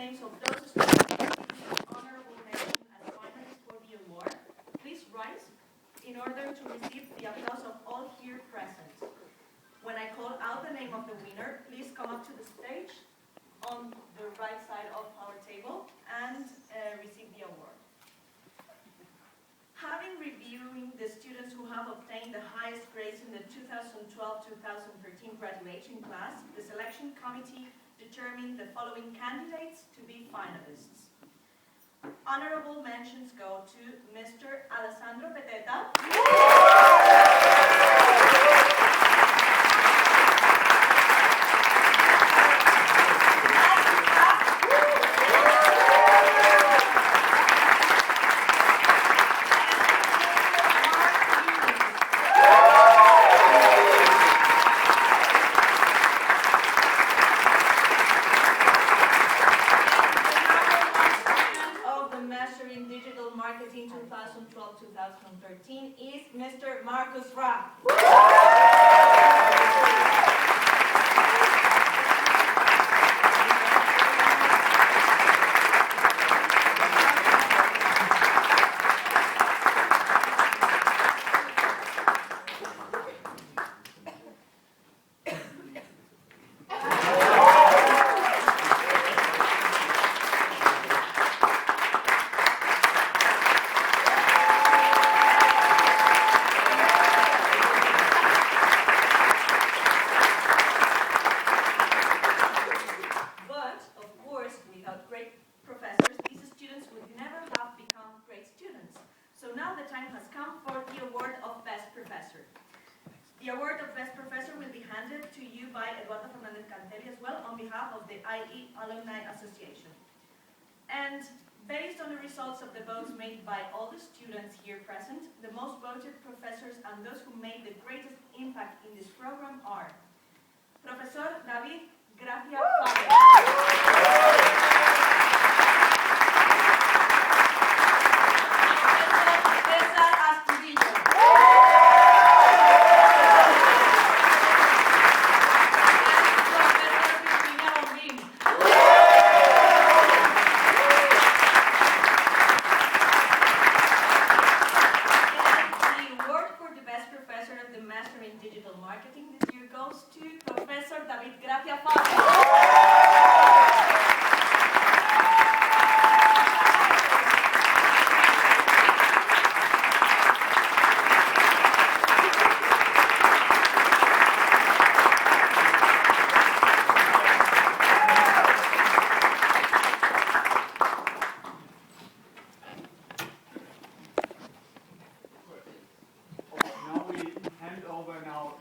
names of those students who received honorable mention as finalists for the award, please rise in order to receive the applause of all here present. When I call out the name of the winner, please come up to the stage on the right side of our table and receive the award. Having reviewing the students who have obtained the highest grades in the 2012-2013 graduation class, the selection committee determined the following candidates to be finalists. Honorable mentions go to Mr. Alessandro Peteta, Marketing 2012-2013 is Mr. Marcus Ra. The award of Best Professor will be handed to you by Eduardo Fernandez Cantelli as well on behalf of the IE Alumni Association. And based on the results of the votes made by all the students here present, the most voted professors and those who made the greatest impact in this program are Professor David Gracia Digital Marketing this year goes to Professor David Gracia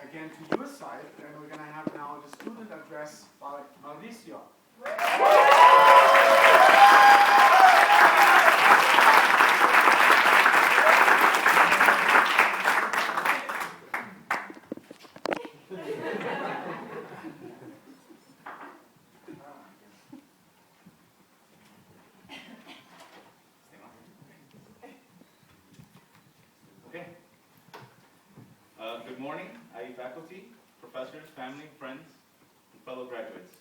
Again to your side, and we're going to have now the student address by Mauricio. Okay. Good morning, IE faculty, professors, family, friends, and fellow graduates.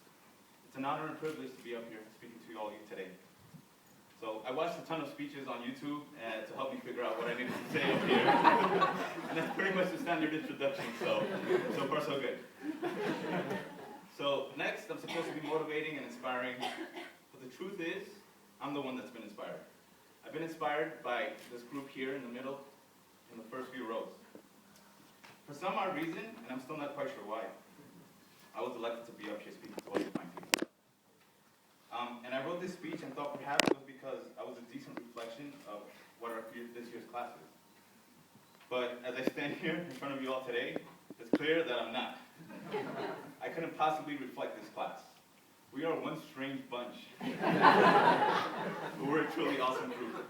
It's an honor and privilege to be up here speaking to all of you today. So I watched a ton of speeches on YouTube to help me figure out what I needed to say up here. And that's pretty much the standard introduction, so far so good. So next, I'm supposed to be motivating and inspiring, but the truth is, I'm the one that's been inspired. I've been inspired by this group here in the middle, in the first few rows. For some odd reason, and I'm still not quite sure why, I was elected to be up here speaking to all you fine people. And I wrote this speech and thought perhaps it was because I was a decent reflection of what this year's class is. But as I stand here in front of you all today, it's clear that I'm not. I couldn't possibly reflect this class. We are one strange bunch. But we're a truly awesome group.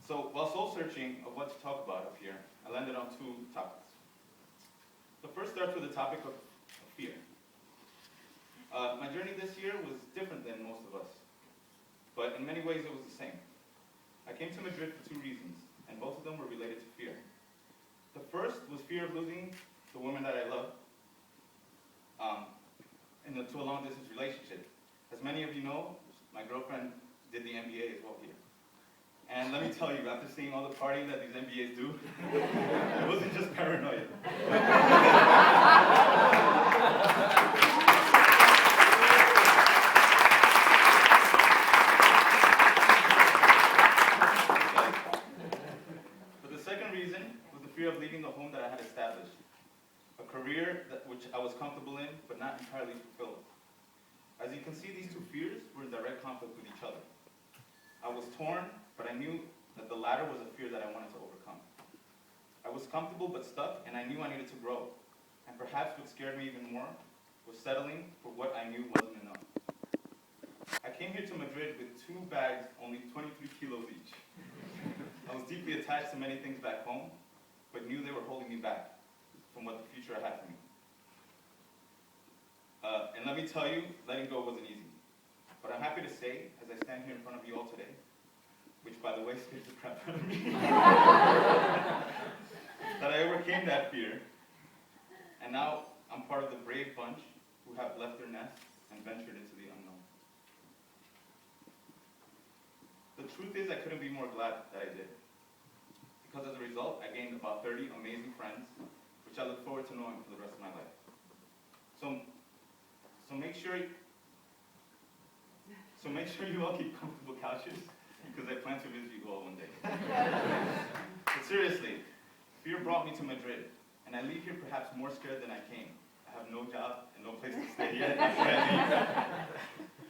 So while soul searching of what to talk about up here, I landed on two topics. The first starts with the topic of fear. My journey this year was different than most of us, but in many ways it was the same. I came to Madrid for two reasons, and both of them were related to fear. The first was fear of losing the woman that I love to a long-distance relationship. As many of you know, my girlfriend did the MBA as well here. And let me tell you, after seeing all the partying that these MBAs do, it wasn't just paranoia. But the second reason was the fear of leaving the home that I had established. A career which I was comfortable in, but not entirely fulfilled. As you can see, these two fears were in direct conflict with each other. I was torn, but I knew that the latter was a fear that I wanted to overcome. I was comfortable but stuck, and I knew I needed to grow. And perhaps what scared me even more was settling for what I knew wasn't enough. I came here to Madrid with 2 bags, only 23 kilos each. I was deeply attached to many things back home, but knew they were holding me back from what the future had for me. And let me tell you, letting go wasn't easy. But I'm happy to say, as I stand here in front of you all today, which by the way scares the crap out of me, that I overcame that fear, and now I'm part of the brave bunch who have left their nest and ventured into the unknown. The truth is, I couldn't be more glad that I did. Because as a result, I gained about 30 amazing friends, which I look forward to knowing for the rest of my life. So make sure you all keep comfortable couches, because I plan to visit you all one day. But seriously, fear brought me to Madrid, and I leave here perhaps more scared than I came. I have no job and no place to stay yet after I leave.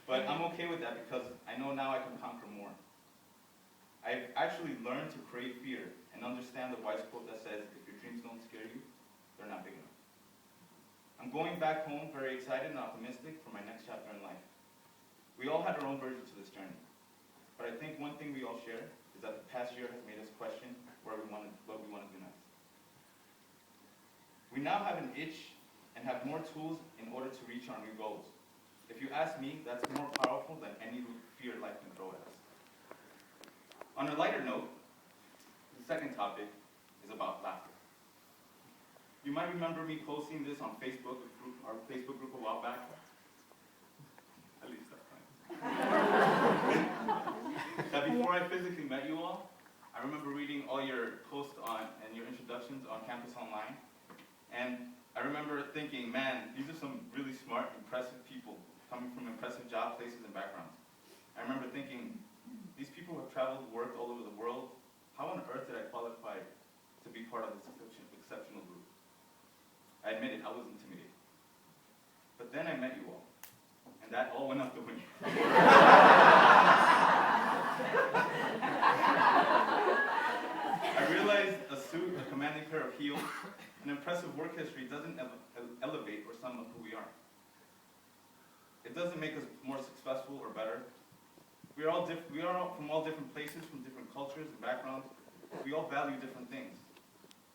But I'm okay with that because I know now I can conquer more. I've actually learned to crave fear and understand the wise quote that says, if your dreams don't scare you, they're not big enough. I'm going back home very excited and optimistic for my next chapter in life. We all had our own version to this journey. But I think one thing we all share is that the past year has made us question what we want to do next. We now have an itch and have more tools in order to reach our new goals. If you ask me, that's more powerful than any fear life can throw at us. On a lighter note, the second topic is about laughter. You might remember me posting this on Facebook, our Facebook group a while back. At least that's fine. That before I physically met you all, I remember reading all your posts and your introductions on Campus Online. And I remember thinking, man, these are some really smart, impressive people coming from impressive job places and backgrounds. I remember thinking, these people have traveled, worked all over the world. How on earth did I qualify to be part of this exceptional group? I admit it, I was intimidated. But then I met you all, and that all went out the window. I realized a suit, a commanding pair of heels, an impressive work history doesn't elevate or sum up who we are. It doesn't make us more successful or better. We are all from all different places, from different cultures and backgrounds. We all value different things.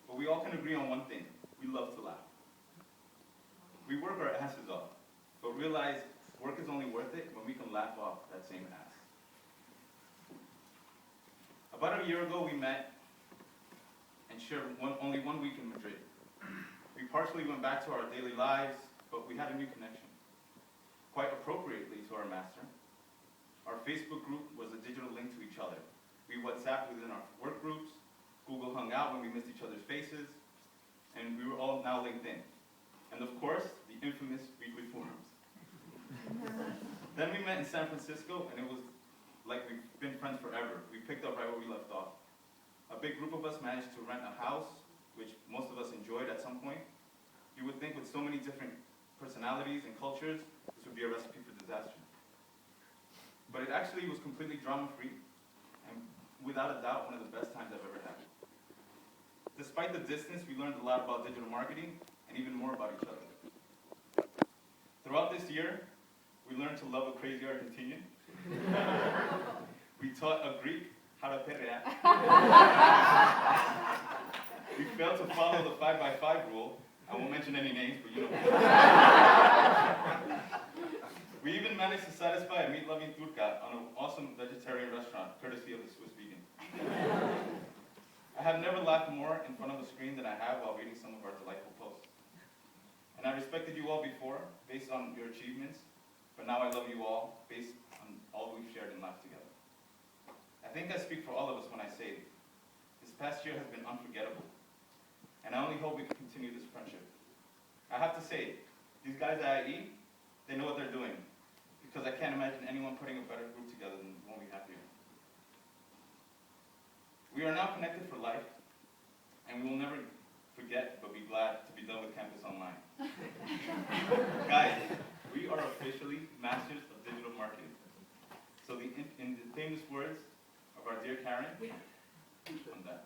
But we all can agree on one thing. We love to laugh. We work our asses off, but realize work is only worth it when we can laugh off that same ass. About a year ago, we met and shared only 1 week in Madrid. We partially went back to our daily lives, but we had a new connection. Quite appropriately to our master, our Facebook group was a digital link to each other. We WhatsApped within our work groups, Google hung out when we missed each other's faces, and we were all now linked in. And of course, the infamous weekly forums. Then we met in San Francisco, and it was like we've been friends forever. We picked up right where we left off. A big group of us managed to rent a house, which most of us enjoyed at some point. You would think with so many different personalities and cultures, this would be a recipe for disaster. But it actually was completely drama-free, and without a doubt, one of the best times I've ever had. Despite the distance, we learned a lot about digital marketing, and even more about each other. Throughout this year, we learned to love a crazy Argentinian. We taught a Greek how to perrear. We failed to follow the 5x5 rule. I won't mention any names, but you know. We even managed to satisfy a meat-loving turca on an awesome vegetarian restaurant, courtesy of the Swiss vegan. I have never laughed more in front of a screen than I have while reading some of our delightful posts. And I respected you all before, based on your achievements, but now I love you all, based on all we've shared in life together. I think I speak for all of us when I say this past year has been unforgettable, and I only hope we can continue this friendship. I have to say, these guys at IE, they know what they're doing, because I can't imagine anyone putting a better group together than the one we have here. We are now connected for life, and we will never forget but be glad to be done with campus online. Guys, we are officially masters of digital marketing. So in the famous words of our dear Karen, I'm done.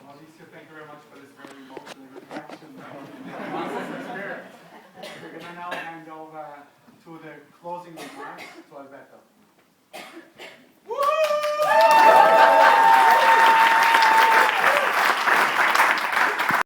Mauricio, thank you